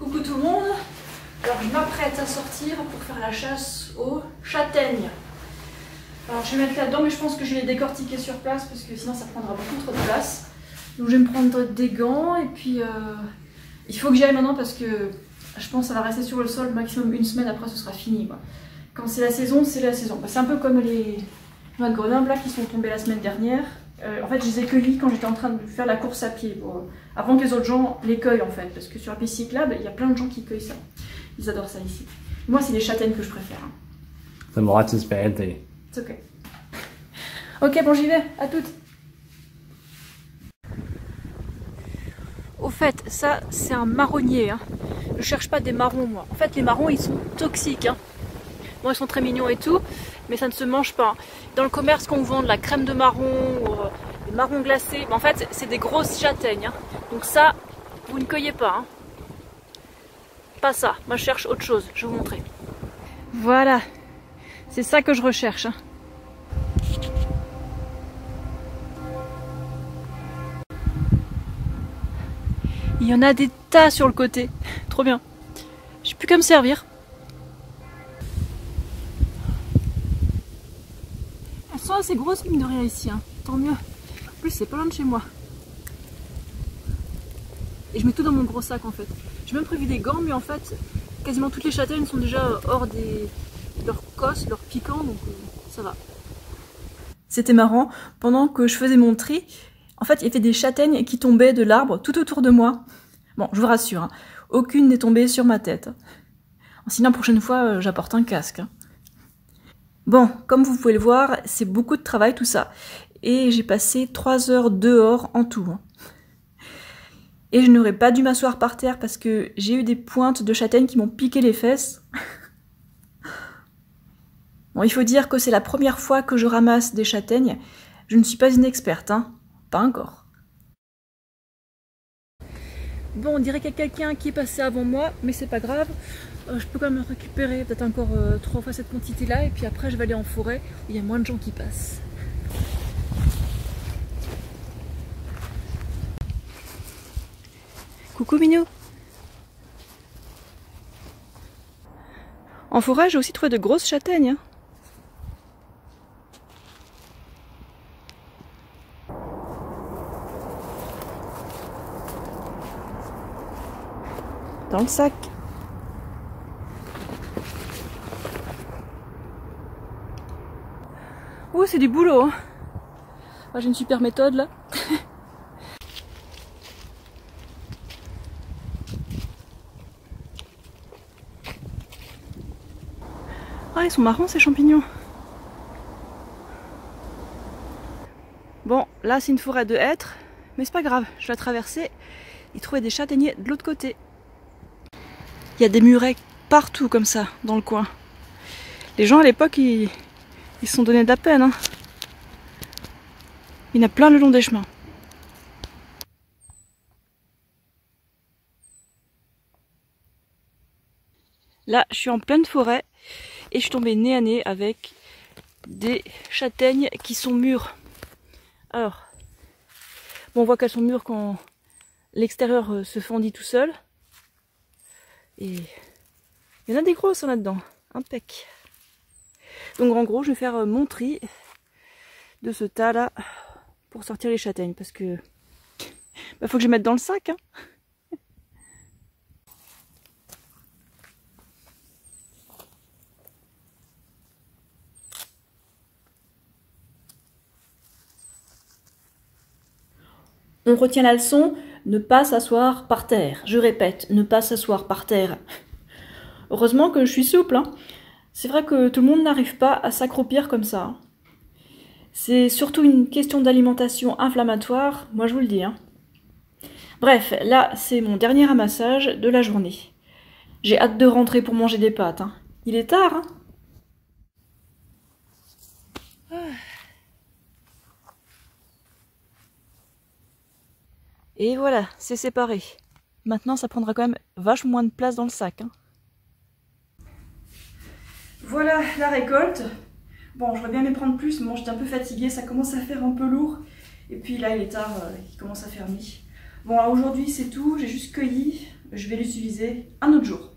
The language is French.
Coucou tout le monde. Alors je m'apprête à sortir pour faire la chasse aux châtaignes. Alors je vais mettre là-dedans, mais je pense que je vais les décortiquer sur place parce que sinon ça prendra beaucoup trop de place. Donc je vais me prendre des gants et puis il faut que j'y aille maintenant parce que je pense que ça va rester sur le sol maximum une semaine, après ce sera fini, quoi. Quand c'est la saison, c'est la saison. C'est un peu comme les noix de Grenoble là, qui sont tombées la semaine dernière. En fait, je les ai cueillis quand j'étais en train de faire la course à pied, avant que les autres gens les cueillent en fait, parce que sur la piste cyclable, il y a plein de gens qui cueillent ça. Ils adorent ça ici. Moi, c'est les châtaignes que je préfère. Hein. The white is bad. C'est ok. Ok, bon, j'y vais. À toutes. Au fait, ça, c'est un marronnier. Hein. Je cherche pas des marrons, moi. En fait, les marrons, ils sont toxiques. Hein. Bon, ils sont très mignons et tout, mais ça ne se mange pas. Dans le commerce, quand on vend de la crème de marron, ou des marrons glacés, en fait, c'est des grosses châtaignes. Hein. Donc ça, vous ne cueillez pas. Hein. Pas ça. Moi, je cherche autre chose. Je vais vous montrer. Voilà. C'est ça que je recherche. Hein. Il y en a des tas sur le côté. Trop bien. Je sais plus qu'à me servir. Elles sont assez grosses, mine de rien, ici. Hein. Tant mieux. En plus, c'est pas loin de chez moi. Et je mets tout dans mon gros sac, en fait. J'ai même prévu des gants, mais en fait, quasiment toutes les châtaignes sont déjà hors de leur cosse, leur piquant, donc ça va. C'était marrant. Pendant que je faisais mon tri, en fait, il y avait des châtaignes qui tombaient de l'arbre tout autour de moi. Bon, je vous rassure, hein, aucune n'est tombée sur ma tête. Sinon, la prochaine fois, j'apporte un casque. Hein. Bon, comme vous pouvez le voir, c'est beaucoup de travail tout ça. Et j'ai passé 3 heures dehors en tout. Hein. Et je n'aurais pas dû m'asseoir par terre parce que j'ai eu des pointes de châtaignes qui m'ont piqué les fesses. Bon, il faut dire que c'est la première fois que je ramasse des châtaignes. Je ne suis pas une experte, hein. Pas encore. Bon, on dirait qu'il y a quelqu'un qui est passé avant moi, mais c'est pas grave. Je peux quand même récupérer peut-être encore 3 fois cette quantité-là, et puis après je vais aller en forêt où il y a moins de gens qui passent. Coucou Minou. En forêt, j'ai aussi trouvé de grosses châtaignes. Hein. Dans le sac. Oh, c'est du boulot. Hein. Ah, j'ai une super méthode là. Ah, ils sont marrants ces champignons. Bon, là c'est une forêt de hêtres, mais c'est pas grave, je vais la traverser et trouver des châtaigniers de l'autre côté. Il y a des murets partout comme ça, dans le coin. Les gens à l'époque, ils se sont donnés de la peine. Hein. Il y en a plein le long des chemins. Là, je suis en pleine forêt et je suis tombée nez à nez avec des châtaignes qui sont mûres. Alors, bon, on voit qu'elles sont mûres quand l'extérieur se fendit tout seul. Et il y en a des grosses là-dedans, impec. Donc en gros, je vais faire mon tri de ce tas-là pour sortir les châtaignes parce que faut que je les mette dans le sac. Hein. On retient la leçon, ne pas s'asseoir par terre. Je répète, ne pas s'asseoir par terre. Heureusement que je suis souple. Hein. C'est vrai que tout le monde n'arrive pas à s'accroupir comme ça. C'est surtout une question d'alimentation inflammatoire, moi je vous le dis. Hein. Bref, là c'est mon dernier ramassage de la journée. J'ai hâte de rentrer pour manger des pâtes. Hein. Il est tard. Hein. Et voilà, c'est séparé. Maintenant, ça prendra quand même vachement moins de place dans le sac. Hein. Voilà la récolte. Bon, j'aurais bien aimé prendre plus, mais bon, j'étais un peu fatiguée, ça commence à faire un peu lourd. Et puis là, il est tard, il commence à faire nuit. Bon, aujourd'hui, c'est tout, j'ai juste cueilli. je vais l'utiliser un autre jour.